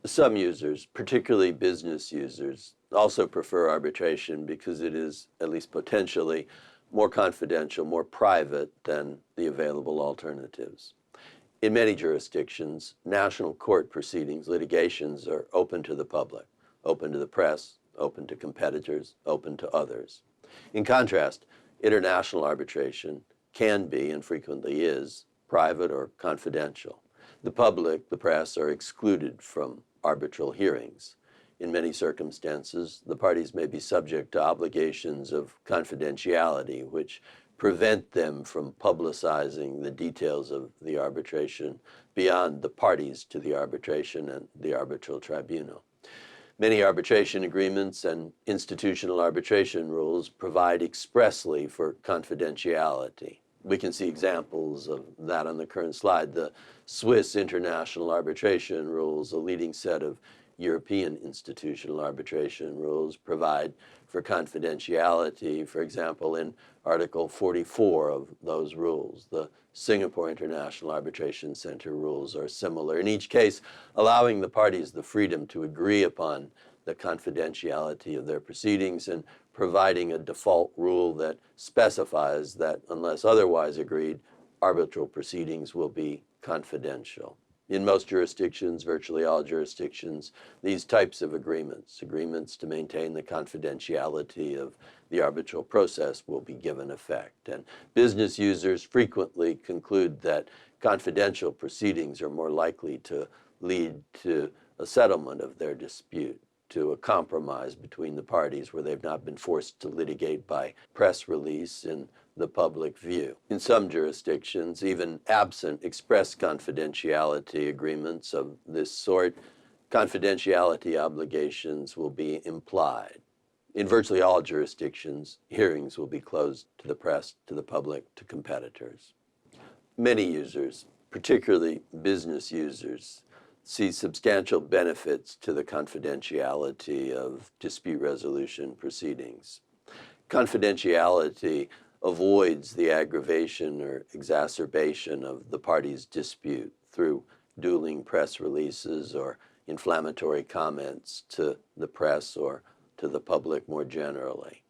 Some users, particularly business users, also prefer arbitration because it is, at least potentially, more confidential, more private than the available alternatives. In many jurisdictions, national court proceedings, litigations are open to the public, open to the press, open to competitors, open to others. In contrast, international arbitration can be, and frequently is, private or confidential. The public, the press, are excluded from arbitral hearings. In many circumstances, the parties may be subject to obligations of confidentiality, which prevent them from publicizing the details of the arbitration beyond the parties to the arbitration and the arbitral tribunal. Many arbitration agreements and institutional arbitration rules provide expressly for confidentiality. We can see examples of that on the current slide. The Swiss International Arbitration Rules, a leading set of European institutional arbitration rules, provide for confidentiality, for example, in Article 44 of those rules. The Singapore International Arbitration Center rules are similar, in each case allowing the parties the freedom to agree upon the confidentiality of their proceedings and providing a default rule that specifies that, unless otherwise agreed, arbitral proceedings will be confidential. In most jurisdictions, virtually all jurisdictions, these types of agreements to maintain the confidentiality of the arbitral process, will be given effect. And business users frequently conclude that confidential proceedings are more likely to lead to a settlement of their dispute, to a compromise between the parties where they've not been forced to litigate by press release in the public view. In some jurisdictions, even absent express confidentiality agreements of this sort, confidentiality obligations will be implied. In virtually all jurisdictions, hearings will be closed to the press, to the public, to competitors. Many users, particularly business users, see substantial benefits to the confidentiality of dispute resolution proceedings. Confidentiality avoids the aggravation or exacerbation of the parties' dispute through dueling press releases or inflammatory comments to the press or to the public more generally.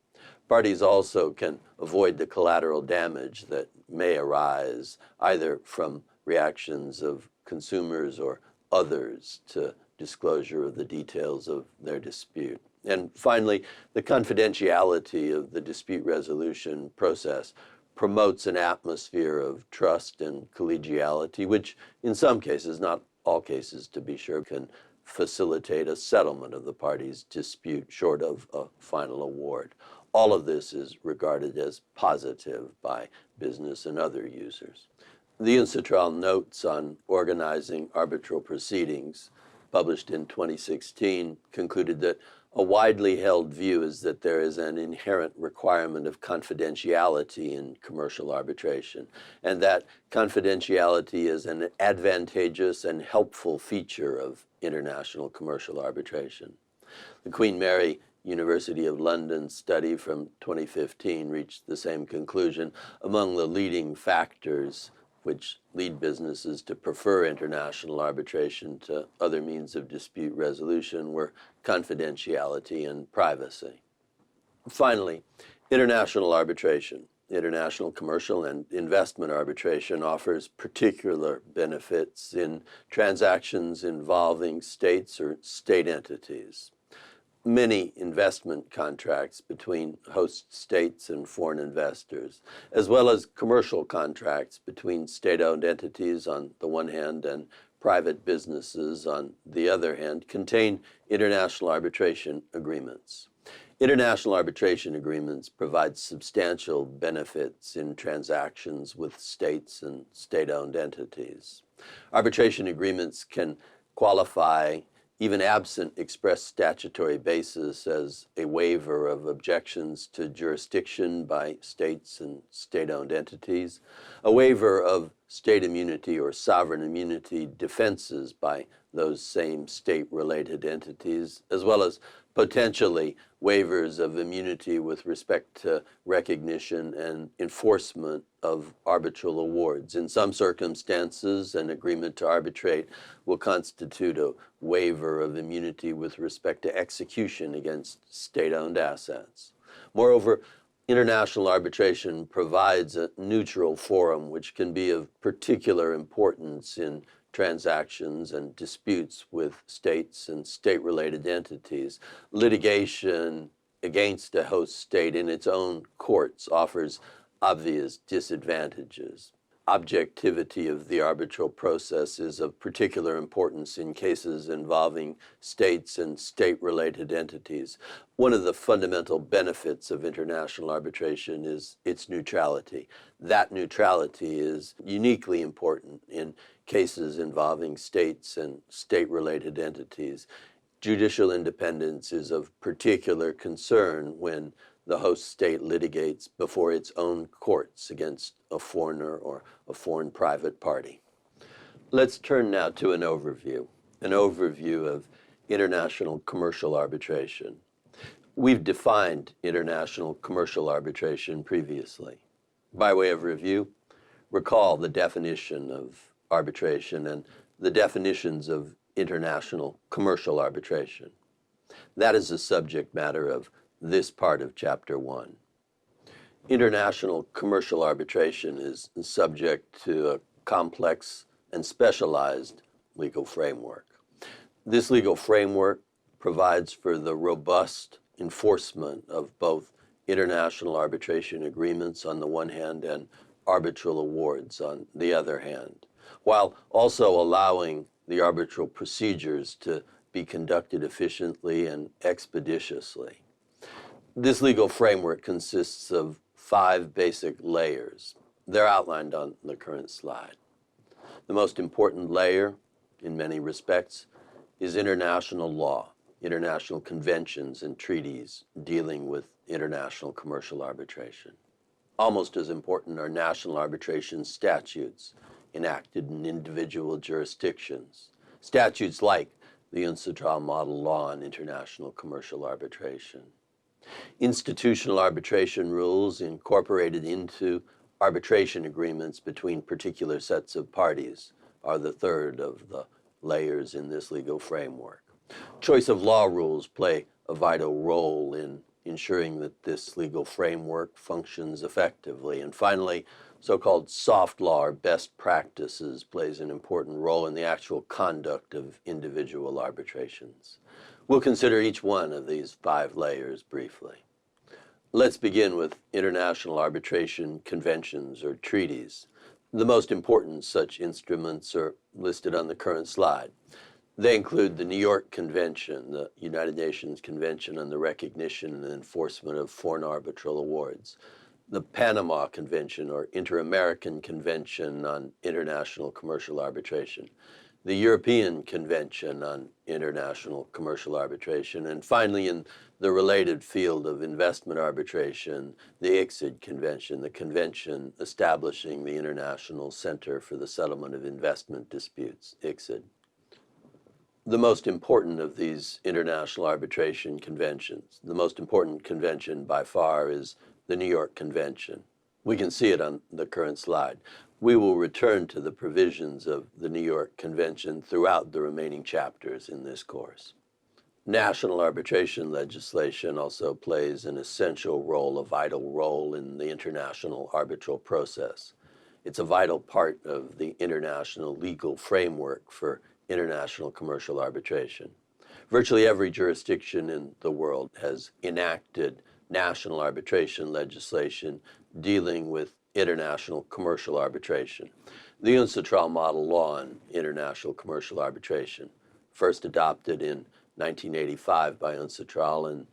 Parties also can avoid the collateral damage that may arise either from reactions of consumers or others to disclosure of the details of their dispute. And finally, the confidentiality of the dispute resolution process promotes an atmosphere of trust and collegiality, which in some cases, not all cases to be sure, can facilitate a settlement of the parties' dispute short of a final award. All of this is regarded as positive by business and other users. The UNCITRAL Notes on Organizing Arbitral Proceedings, published in 2016, concluded that a widely held view is that there is an inherent requirement of confidentiality in commercial arbitration, and that confidentiality is an advantageous and helpful feature of international commercial arbitration. The Queen Mary University of London study from 2015 reached the same conclusion. Among the leading factors which lead businesses to prefer international arbitration to other means of dispute resolution were confidentiality and privacy. Finally, international arbitration. International commercial and investment arbitration offers particular benefits in transactions involving states or state entities. Many investment contracts between host states and foreign investors, as well as commercial contracts between state-owned entities on the one hand and private businesses on the other hand, contain international arbitration agreements. International arbitration agreements provide substantial benefits in transactions with states and state-owned entities. Arbitration agreements can qualify, even absent express statutory basis, as a waiver of objections to jurisdiction by states and state-owned entities, a waiver of state immunity or sovereign immunity defenses by those same state-related entities, as well as potentially waivers of immunity with respect to recognition and enforcement of arbitral awards. In some circumstances, an agreement to arbitrate will constitute a waiver of immunity with respect to execution against state-owned assets. Moreover, international arbitration provides a neutral forum which can be of particular importance in transactions and disputes with states and state-related entities. Litigation against a host state in its own courts offers obvious disadvantages. Objectivity of the arbitral process is of particular importance in cases involving states and state-related entities. One of the fundamental benefits of international arbitration is its neutrality. That neutrality is uniquely important in cases involving states and state-related entities. Judicial independence is of particular concern when the host state litigates before its own courts against a foreigner or a foreign private party. Let's turn now to an overview of international commercial arbitration. We've defined international commercial arbitration previously. By way of review, recall the definition of arbitration and the definitions of international commercial arbitration. That is the subject matter of this part of Chapter 1. International commercial arbitration is subject to a complex and specialized legal framework. This legal framework provides for the robust enforcement of both international arbitration agreements on the one hand and arbitral awards on the other hand, while also allowing the arbitral procedures to be conducted efficiently and expeditiously. This legal framework consists of 5 basic layers. They're outlined on the current slide. The most important layer, in many respects, is international law, international conventions and treaties dealing with international commercial arbitration. Almost as important are national arbitration statutes enacted in individual jurisdictions. Statutes like the Untitled Model Law on International Commercial Arbitration. Institutional arbitration rules incorporated into arbitration agreements between particular sets of parties are the third of the layers in this legal framework. Choice of law rules play a vital role in ensuring that this legal framework functions effectively. And finally, so-called soft law or best practices plays an important role in the actual conduct of individual arbitrations. We'll consider each one of these 5 layers briefly. Let's begin with international arbitration conventions or treaties. The most important such instruments are listed on the current slide. They include the New York Convention, the United Nations Convention on the Recognition and Enforcement of Foreign Arbitral Awards, the Panama Convention or Inter-American Convention on International Commercial Arbitration, the European Convention on International Commercial Arbitration, and finally, in the related field of investment arbitration, the ICSID Convention, the convention establishing the International Center for the Settlement of Investment Disputes, ICSID. The most important of these international arbitration conventions, the most important convention by far, is the New York Convention. We can see it on the current slide. We will return to the provisions of the New York Convention throughout the remaining chapters in this course. National arbitration legislation also plays an essential role, a vital role in the international arbitral process. It's a vital part of the international legal framework for international commercial arbitration. Virtually every jurisdiction in the world has enacted national arbitration legislation dealing with international commercial arbitration. The Untitled Model Law on International Commercial Arbitration, first adopted in 1985 by Untitled and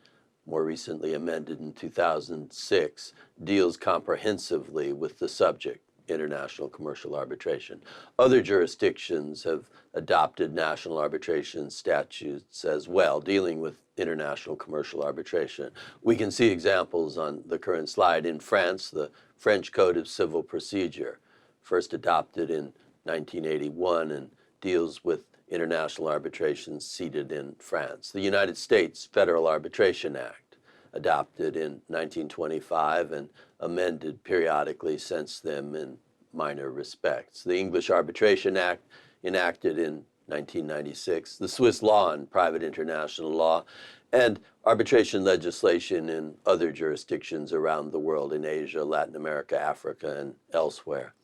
more recently amended in 2006, deals comprehensively with the subject, international commercial arbitration. Other jurisdictions have adopted national arbitration statutes as well, dealing with international commercial arbitration. We can see examples on the current slide. In France, the French Code of Civil Procedure, first adopted in 1981 and deals with international arbitration seated in France. The United States Federal Arbitration Act, adopted in 1925 and amended periodically since then in minor respects. The English Arbitration Act, enacted in 1996, the Swiss law on private international law, and arbitration legislation in other jurisdictions around the world in Asia, Latin America, Africa, and elsewhere.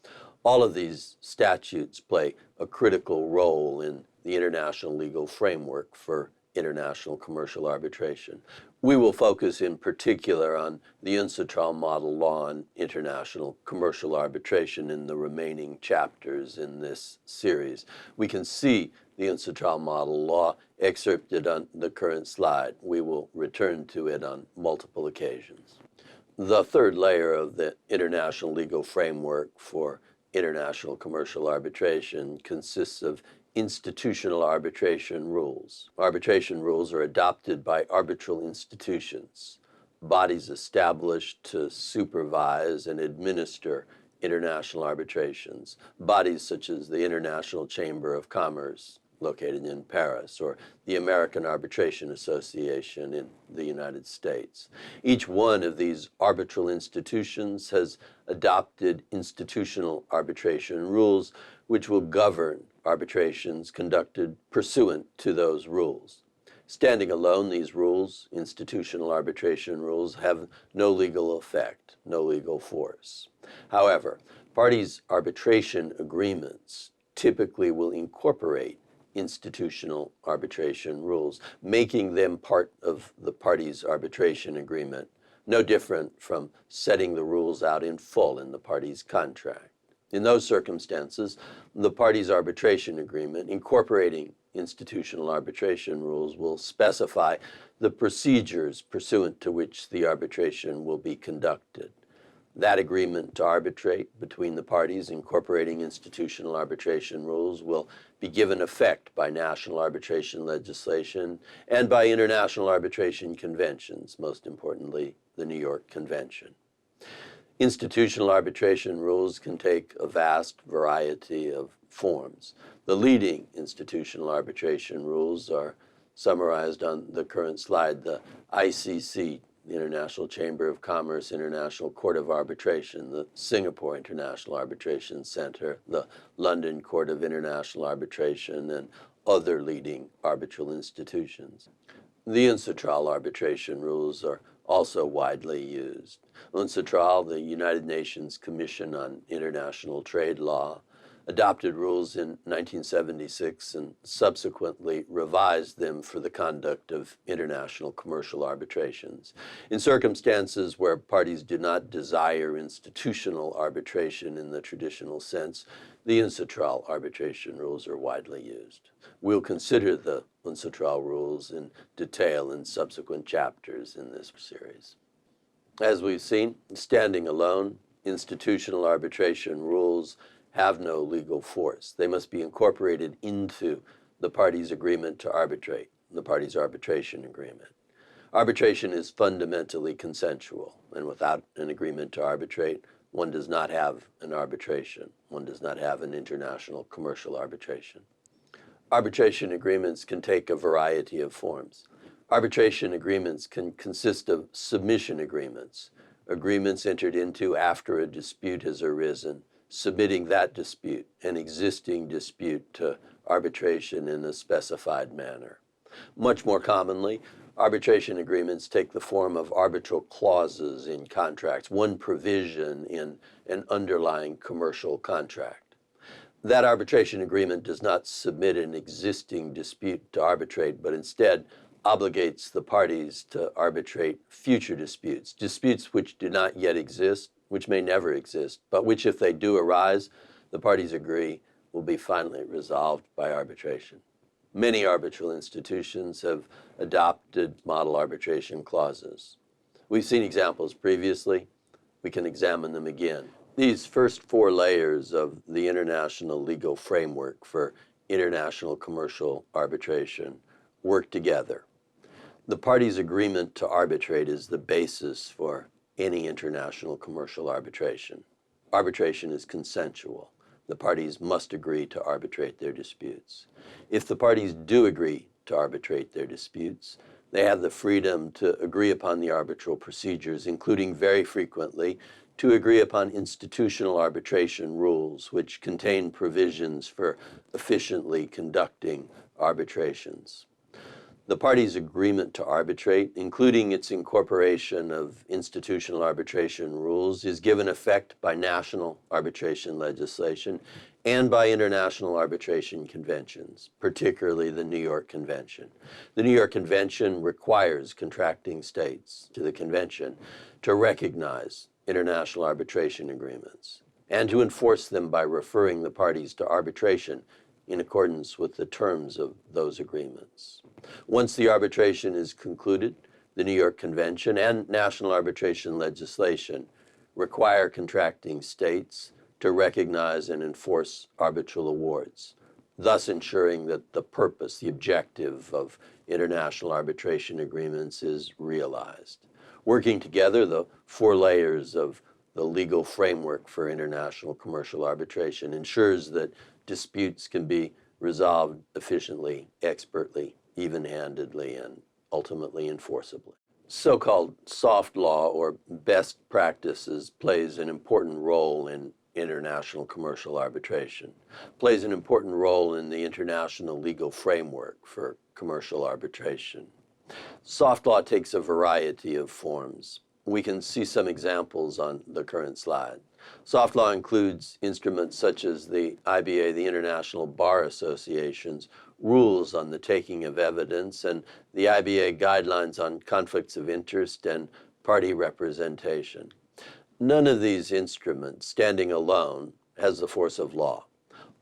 All of these statutes play a critical role in the international legal framework for international commercial arbitration. We will focus in particular on the UNCITRAL model law on international commercial arbitration in the remaining chapters in this series. We can see the UNCITRAL model law excerpted on the current slide. We will return to it on multiple occasions. The third layer of the international legal framework for international commercial arbitration consists of institutional arbitration rules. Arbitration rules are adopted by arbitral institutions, bodies established to supervise and administer international arbitrations, bodies such as the International Chamber of Commerce, located in Paris, or the American Arbitration Association in the United States. Each one of these arbitral institutions has adopted institutional arbitration rules which will govern arbitrations conducted pursuant to those rules. Standing alone, these rules, institutional arbitration rules, have no legal effect, no legal force. However, parties' arbitration agreements typically will incorporate institutional arbitration rules, making them part of the parties' arbitration agreement, no different from setting the rules out in full in the parties' contract. In those circumstances, the parties' arbitration agreement, incorporating institutional arbitration rules, will specify the procedures pursuant to which the arbitration will be conducted. That agreement to arbitrate between the parties incorporating institutional arbitration rules will be given effect by national arbitration legislation and by international arbitration conventions, most importantly, the New York Convention. Institutional arbitration rules can take a vast variety of forms. The leading institutional arbitration rules are summarized on the current slide: the ICC, the International Chamber of Commerce International Court of Arbitration, the Singapore International Arbitration Center, the London Court of International Arbitration, and other leading arbitral institutions. The UNCITRAL arbitration rules are also widely used. UNCITRAL, the United Nations Commission on International Trade Law, adopted rules in 1976 and subsequently revised them for the conduct of international commercial arbitrations. In circumstances where parties do not desire institutional arbitration in the traditional sense, the UNCITRAL arbitration rules are widely used. We'll consider the UNCITRAL rules in detail in subsequent chapters in this series. As we've seen, standing alone, institutional arbitration rules have no legal force. They must be incorporated into the parties' agreement to arbitrate, the parties' arbitration agreement. Arbitration is fundamentally consensual, and without an agreement to arbitrate, one does not have an arbitration. One does not have an international commercial arbitration. Arbitration agreements can take a variety of forms. Arbitration agreements can consist of submission agreements, agreements entered into after a dispute has arisen, submitting that dispute, an existing dispute, to arbitration in a specified manner. Much more commonly, arbitration agreements take the form of arbitral clauses in contracts, one provision in an underlying commercial contract. That arbitration agreement does not submit an existing dispute to arbitrate, but instead obligates the parties to arbitrate future disputes, disputes which do not yet exist, which may never exist, but which, if they do arise, the parties agree will be finally resolved by arbitration. Many arbitral institutions have adopted model arbitration clauses. We've seen examples previously. We can examine them again. These first four layers of the international legal framework for international commercial arbitration work together. The parties' agreement to arbitrate is the basis for any international commercial arbitration. Arbitration is consensual. the parties must agree to arbitrate their disputes. If the parties do agree to arbitrate their disputes, they have the freedom to agree upon the arbitral procedures, including very frequently to agree upon institutional arbitration rules, which contain provisions for efficiently conducting arbitrations. The parties' agreement to arbitrate, including its incorporation of institutional arbitration rules, is given effect by national arbitration legislation and by international arbitration conventions, particularly the New York Convention. The New York Convention requires contracting states to the convention to recognize international arbitration agreements and to enforce them by referring the parties to arbitration in accordance with the terms of those agreements. Once the arbitration is concluded, the New York Convention and national arbitration legislation require contracting states to recognize and enforce arbitral awards, thus ensuring that the purpose, the objective of international arbitration agreements is realized. Working together, the four layers of the legal framework for international commercial arbitration ensures that disputes can be resolved efficiently, expertly, even-handedly, and ultimately enforceably. So-called soft law or best practices plays an important role in international commercial arbitration, plays an important role in the international legal framework for commercial arbitration. Soft law takes a variety of forms. We can see some examples on the current slide. Soft law includes instruments such as the IBA, the International Bar Association's rules on the taking of evidence, and the IBA guidelines on conflicts of interest and party representation. None of these instruments, standing alone, has the force of law.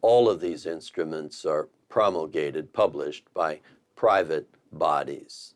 All of these instruments are promulgated, published by private bodies,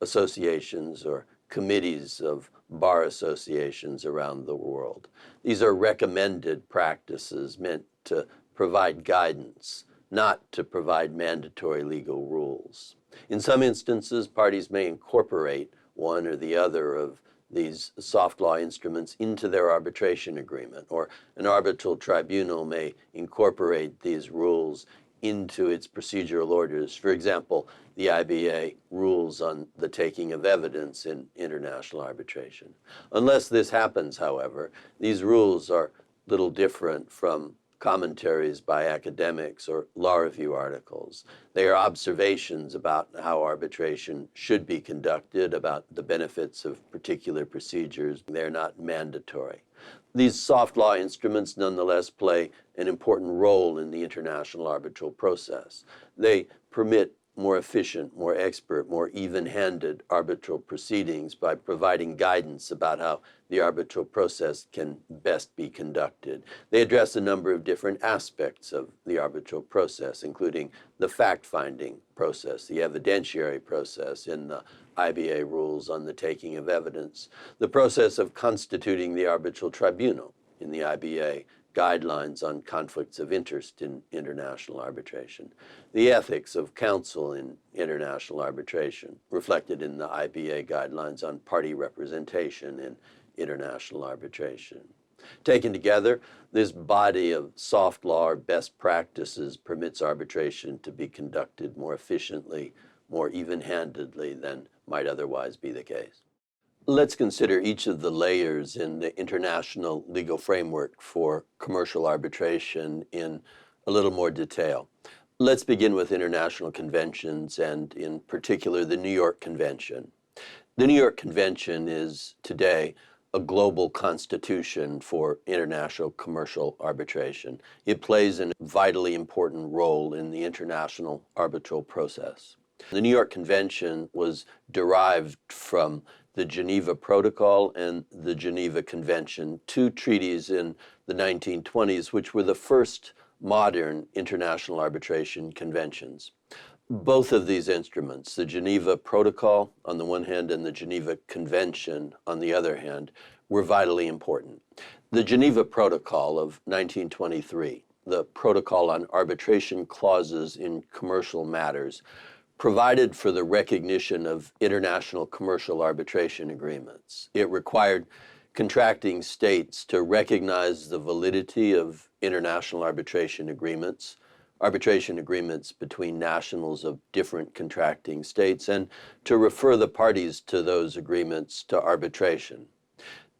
associations, or committees of bar associations around the world. These are recommended practices meant to provide guidance, not to provide mandatory legal rules. In some instances, parties may incorporate one or the other of these soft law instruments into their arbitration agreement, or an arbitral tribunal may incorporate these rules into its procedural orders. For example, the IBA rules on the taking of evidence in international arbitration. Unless this happens, however, these rules are little different from commentaries by academics or law review articles. They are observations about how arbitration should be conducted, about the benefits of particular procedures. They're not mandatory. These soft law instruments nonetheless play an important role in the international arbitral process. They permit more efficient, more expert, more even-handed arbitral proceedings by providing guidance about how the arbitral process can best be conducted. They address a number of different aspects of the arbitral process, including the fact-finding process, the evidentiary process in the IBA rules on the taking of evidence, the process of constituting the arbitral tribunal in the IBA guidelines on conflicts of interest in international arbitration, the ethics of counsel in international arbitration, reflected in the IBA guidelines on party representation in international arbitration. Taken together, this body of soft law or best practices permits arbitration to be conducted more efficiently, more even-handedly than might otherwise be the case. Let's consider each of the layers in the international legal framework for commercial arbitration in a little more detail. Let's begin with international conventions, and in particular the New York Convention. The New York Convention is today a global constitution for international commercial arbitration. It plays a vitally important role in the international arbitral process. The New York Convention was derived from the Geneva Protocol and the Geneva Convention, two treaties in the 1920s, which were the first modern international arbitration conventions. Both of these instruments, the Geneva Protocol on the one hand and the Geneva Convention on the other hand, were vitally important. The Geneva Protocol of 1923, the Protocol on Arbitration Clauses in Commercial Matters, provided for the recognition of international commercial arbitration agreements. It required contracting states to recognize the validity of international arbitration agreements between nationals of different contracting states, and to refer the parties to those agreements to arbitration.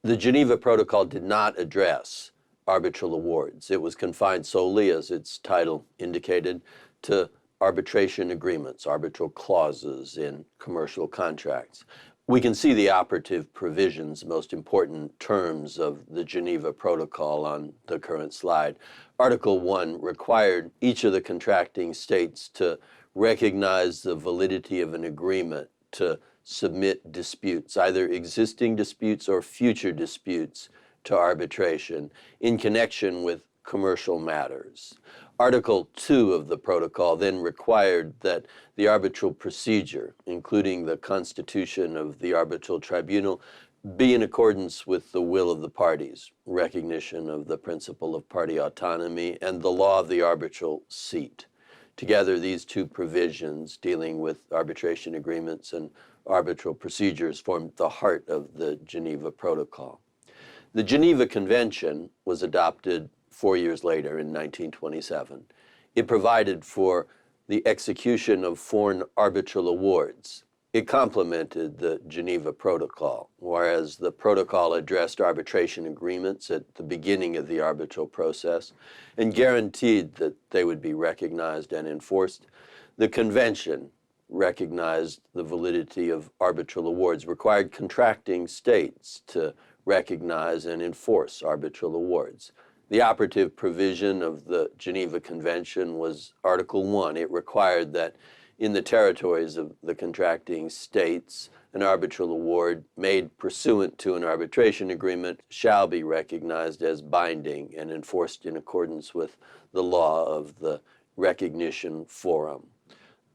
The Geneva Protocol did not address arbitral awards. It was confined solely, as its title indicated, to arbitration agreements, arbitral clauses in commercial contracts. We can see the operative provisions, most important terms of the Geneva Protocol on the current slide. Article 1 required each of the contracting states to recognize the validity of an agreement to submit disputes, either existing disputes or future disputes, to arbitration in connection with commercial matters. Article 2 of the protocol then required that the arbitral procedure, including the constitution of the arbitral tribunal, be in accordance with the will of the parties, recognition of the principle of party autonomy, and the law of the arbitral seat. Together, these two provisions dealing with arbitration agreements and arbitral procedures formed the heart of the Geneva Protocol. The Geneva Convention was adopted 4 years later in 1927. It provided for the execution of foreign arbitral awards. It complemented the Geneva Protocol, whereas the protocol addressed arbitration agreements at the beginning of the arbitral process and guaranteed that they would be recognized and enforced. The Convention recognized the validity of arbitral awards, required contracting states to recognize and enforce arbitral awards. The operative provision of the Geneva Convention was Article 1. It required that in the territories of the contracting states, an arbitral award made pursuant to an arbitration agreement shall be recognized as binding and enforced in accordance with the law of the recognition forum.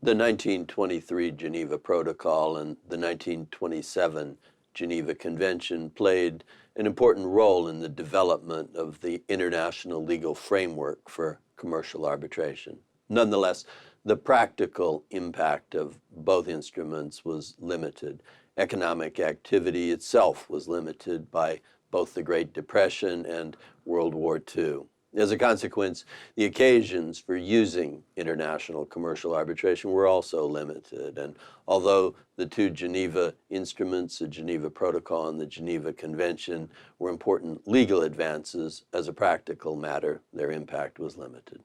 The 1923 Geneva Protocol and the 1927 Geneva Convention played an important role in the development of the international legal framework for commercial arbitration. Nonetheless, the practical impact of both instruments was limited. Economic activity itself was limited by both the Great Depression and World War II. As a consequence, the occasions for using international commercial arbitration were also limited. And although the two Geneva instruments, the Geneva Protocol and the Geneva Convention, were important legal advances, as a practical matter, their impact was limited.